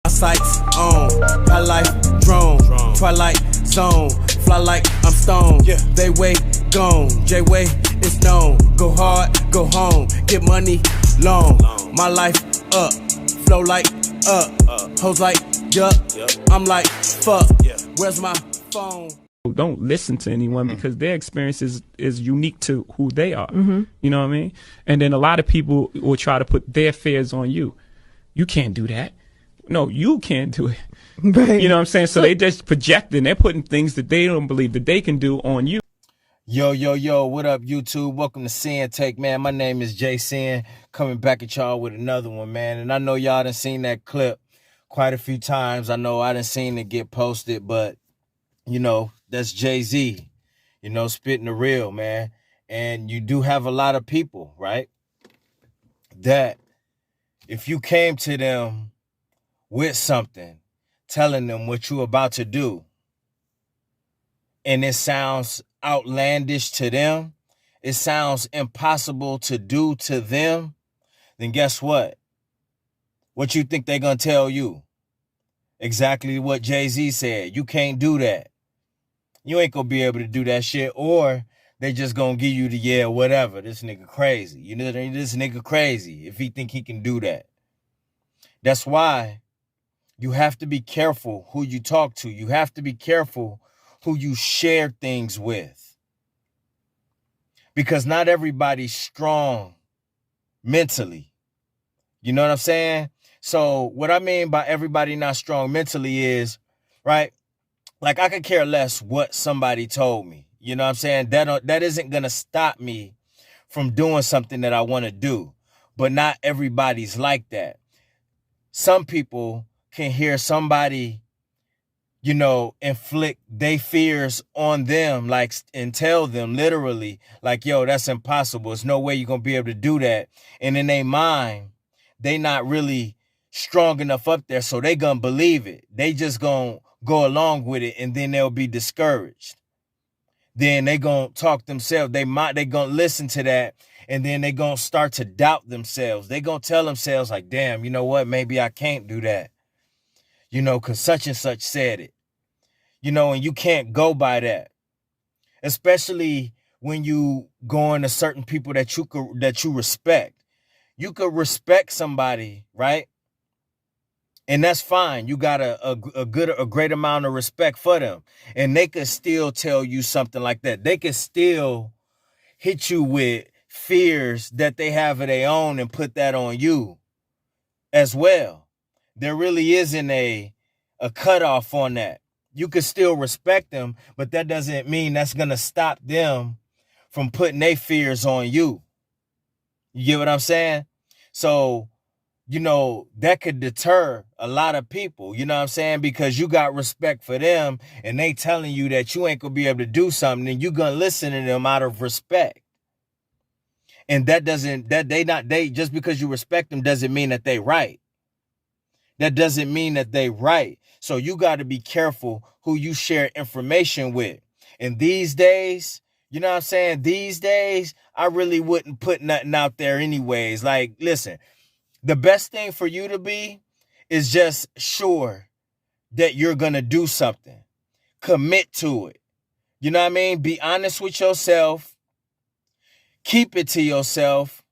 My sights on, high life drone, twilight zone, fly like I'm stoned. Yeah. They way gone, J-Way is known. Go hard, go home, get money long. My life up, flow like up, hoes like yup. I'm like fuck. Where's my phone? Don't listen to anyone because their experience is unique to who they are. You know what I mean? And then a lot of people will try to put their fears on you. You can't do that. No, you can't do it. Right. You know what I'm saying? So they just projecting. They're putting things that they don't believe that they can do on you. Yo, what up, YouTube? Welcome to Sinn-Take, man. My name is Sin, coming back at y'all with another one, man. And I know y'all done seen that clip quite a few times. I know I done seen it get posted, but, you know, that's Jay-Z, you know, spitting the real, man. And you do have a lot of people, right, that if you came to them with something, telling them what you're about to do, and it sounds outlandish to them, it sounds impossible to do to them, then guess what? What you think they're going to tell you? Exactly what Jay-Z said. You can't do that. You ain't going to be able to do that shit. Or they just going to give you the, yeah, whatever. This nigga crazy. You know, this nigga crazy if he think he can do that. That's why you have to be careful who you talk to. You have to be careful who you share things with. Because not everybody's strong mentally. You know what I'm saying? So what I mean by everybody not strong mentally is, right? Like I could care less what somebody told me. You know what I'm saying? That isn't going to stop me from doing something that I want to do. But not everybody's like that. Some people can hear somebody, you know, inflict their fears on them, like, and tell them literally, like, yo, that's impossible. There's no way you're going to be able to do that. And in their mind, they not really strong enough up there, so they going to believe it. They just going to go along with it, and then they'll be discouraged. Then they going to talk themselves. They going to listen to that, and then they going to start to doubt themselves. They going to tell themselves like, damn, you know what? Maybe I can't do that. You know, because such and such said it. You know, and you can't go by that. Especially when you go into certain people that you respect. You could respect somebody, right? And that's fine. You got a great amount of respect for them. And they could still tell you something like that. They could still hit you with fears that they have of their own and put that on you as well. There really isn't a cutoff on that. You could still respect them, but that doesn't mean that's going to stop them from putting their fears on you. You get what I'm saying? So, you know, that could deter a lot of people, you know what I'm saying? Because you got respect for them and they telling you that you ain't gonna be able to do something, and you gonna listen to them out of respect. And just because you respect them doesn't mean that they right. That doesn't mean that they right. So you got to be careful who you share information with. And these days, you know what I'm saying? These days, I really wouldn't put nothing out there anyways. Like, listen, the best thing for you to be is just sure that you're going to do something. Commit to it. You know what I mean? Be honest with yourself. Keep it to yourself.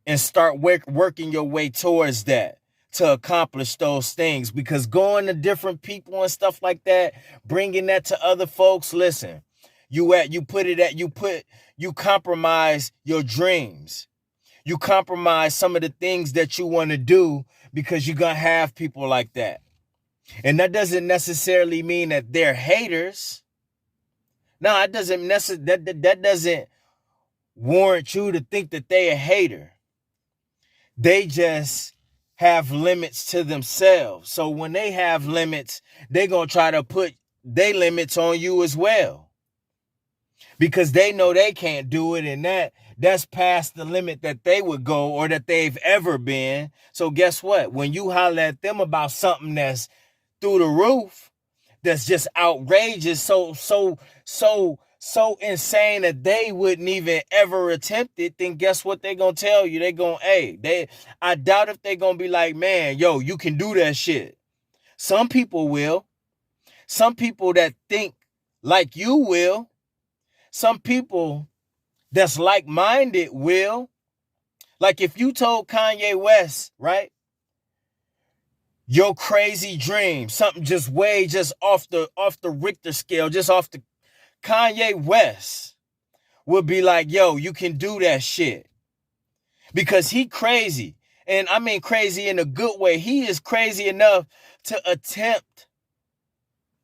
And start working your way towards that to accomplish those things. Because going to different people and stuff like that, bringing that to other folks, listen, you compromise your dreams. You compromise some of the things that you want to do because you're going to have people like that. And that doesn't necessarily mean that they're haters. No, it doesn't that doesn't warrant you to think that they're a hater. They just have limits to themselves. So when they have limits, they're going to try to put their limits on you as well. Because they know they can't do it, and that's past the limit that they would go or that they've ever been. So guess what? When you holler at them about something that's through the roof, that's just outrageous, so so insane that they wouldn't even ever attempt it, then guess what they gonna tell you? They gonna, I doubt if they gonna be like, man, yo, you can do that shit. Some people will. Some people that think like you will. Some people that's like-minded will. Like if you told Kanye West, right, your crazy dream, something just off the Richter scale, just off the, Kanye West would be like, yo, you can do that shit. Because he crazy. And I mean crazy in a good way. He is crazy enough to attempt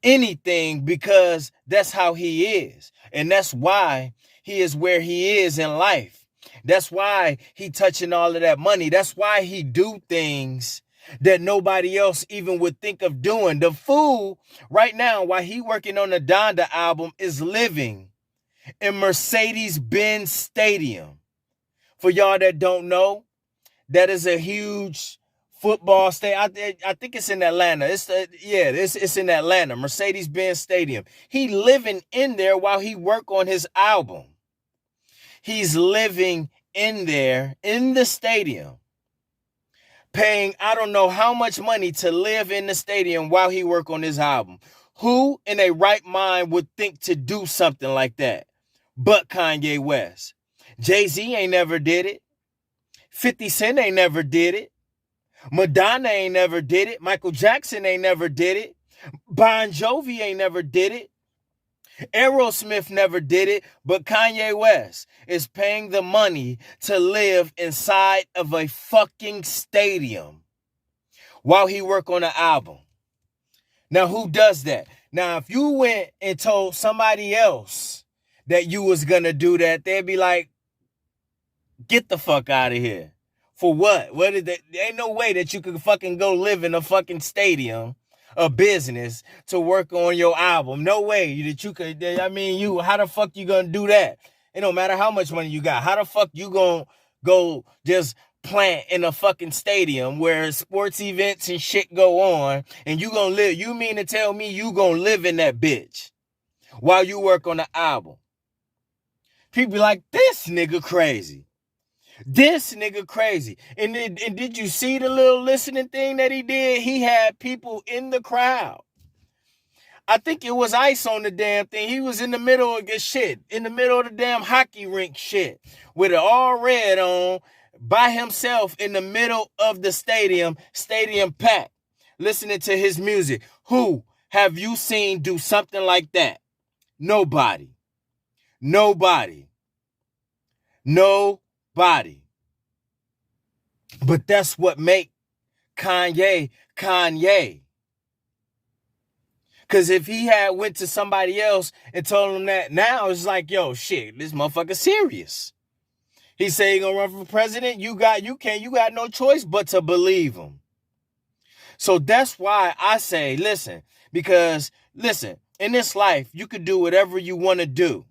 anything because that's how he is. And that's why he is where he is in life. That's why he touching all of that money. That's why he do things that nobody else even would think of doing. The fool right now, while he working on the Donda album, is living in Mercedes-Benz Stadium. For y'all that don't know, that is a huge football stadium. I think it's in Atlanta. It's in Atlanta, Mercedes-Benz Stadium. He living in there while he work on his album. He's living in there in the stadium, paying I don't know how much money to live in the stadium while he work on his album. Who in a right mind would think to do something like that but Kanye West? Jay-Z ain't never did it. 50 Cent ain't never did it. Madonna ain't never did it. Michael Jackson ain't never did it. Bon Jovi ain't never did it. Aerosmith never did it, but Kanye West is paying the money to live inside of a fucking stadium while he work on an album. Now, who does that? Now, if you went and told somebody else that you was going to do that, they'd be like, get the fuck out of here. For what? What is that? There ain't no way that you could fucking go live in a fucking stadium, a business, to work on your album. No way that you could. I mean, how the fuck you gonna do that? It don't matter how much money you got. How the fuck you gonna go just plant in a fucking stadium where sports events and shit go on, and you gonna live? You mean to tell me you gonna live in that bitch while you work on the album? People be like, this nigga crazy. This nigga crazy. And did you see the little listening thing that he did? He had people in the crowd. I think it was ice on the damn thing. He was in the middle of this shit, in the middle of the damn hockey rink shit, with it all red on, by himself in the middle of the stadium packed, listening to his music. Who have you seen do something like that? Nobody. Nobody. Nobody. But that's what make Kanye Kanye. Because if he had went to somebody else and told him that, now it's like, yo, shit, this motherfucker serious. He say he gonna run for president. You got no choice but to believe him. So that's why I say, listen, because listen, in this life, you could do whatever you want to do.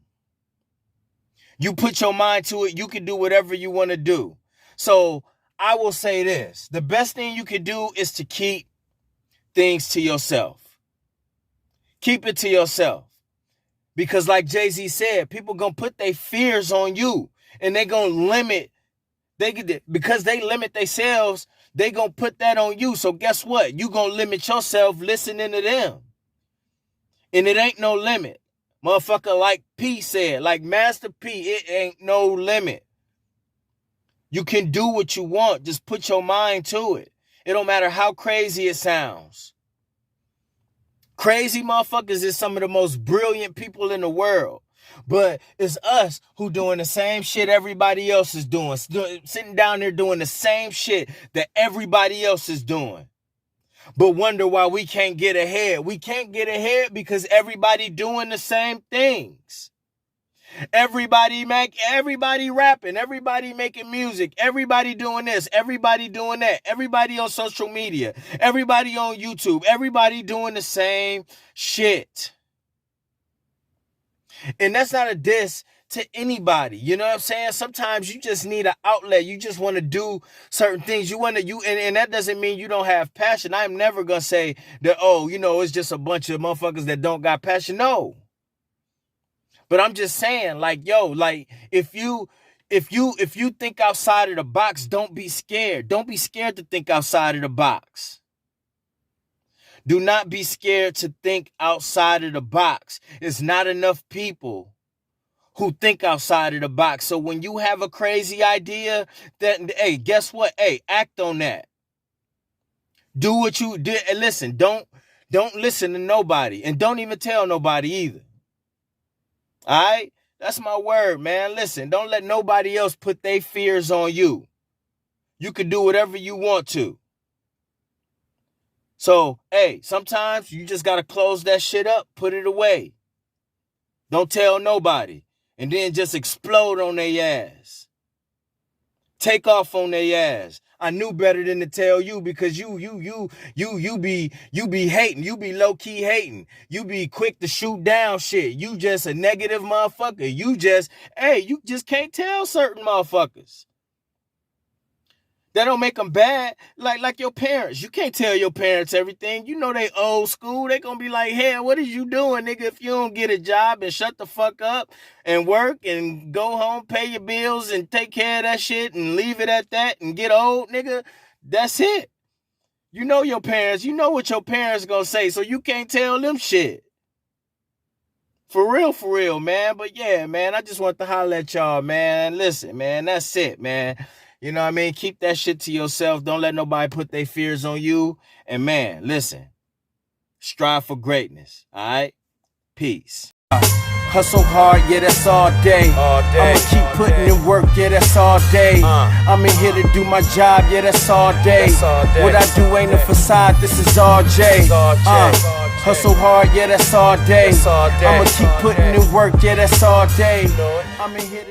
You put your mind to it, you can do whatever you want to do. So I will say this, the best thing you can do is to keep things to yourself. Keep it to yourself. Because like Jay-Z said, people gonna put their fears on you, and they gonna limit, because they limit themselves, they gonna put that on you. So guess what? You gonna limit yourself listening to them. And it ain't no limit. Motherfucker, like P said, like Master P, it ain't no limit. You can do what you want. Just put your mind to it. It don't matter how crazy it sounds. Crazy motherfuckers is some of the most brilliant people in the world. But it's us who doing the same shit everybody else is doing. Sitting down there doing the same shit that everybody else is doing. But wonder why we can't get ahead. We can't get ahead because everybody doing the same things. Everybody rapping, everybody making music, everybody doing this, everybody doing that, everybody on social media, everybody on YouTube, everybody doing the same shit. And that's not a diss to anybody. You know what I'm saying? Sometimes you just need an outlet. You just want to do certain things. And that doesn't mean you don't have passion. I'm never going to say that, it's just a bunch of motherfuckers that don't got passion. No. But I'm just saying, like, yo, like, if you think outside of the box, don't be scared. Don't be scared to think outside of the box. Do not be scared to think outside of the box. It's not enough people who think outside of the box. So when you have a crazy idea, that, hey, guess what? Hey, act on that. Do what you did. And listen, don't listen to nobody. And don't even tell nobody either. All right? That's my word, man. Listen, don't let nobody else put their fears on you. You can do whatever you want to. So, hey, sometimes you just got to close that shit up, put it away. Don't tell nobody. And then just explode on their ass. Take off on their ass. I knew better than to tell you because you be hating. You be low-key hating. You be quick to shoot down shit. You just a negative motherfucker. You just can't tell certain motherfuckers. That don't make them bad. Like your parents. You can't tell your parents everything. You know they old school. They gonna be like, hell, what is you doing, nigga? If you don't get a job and shut the fuck up and work and go home, pay your bills and take care of that shit and leave it at that and get old, nigga, that's it. You know your parents. You know what your parents gonna say, so you can't tell them shit. For real, man. But yeah, man, I just want to holler at y'all, man. Listen, man, that's it, man. You know what I mean? Keep that shit to yourself. Don't let nobody put their fears on you. And man, listen, strive for greatness. All right? Peace. Hustle hard, yeah, that's all day. I'ma keep putting in work, yeah, that's all day. I'm in here to do my job, yeah, that's all day. What I do ain't a facade, this is all J. Hustle hard, yeah, that's all day. I'ma keep putting in work, yeah, that's all day. I'm in here to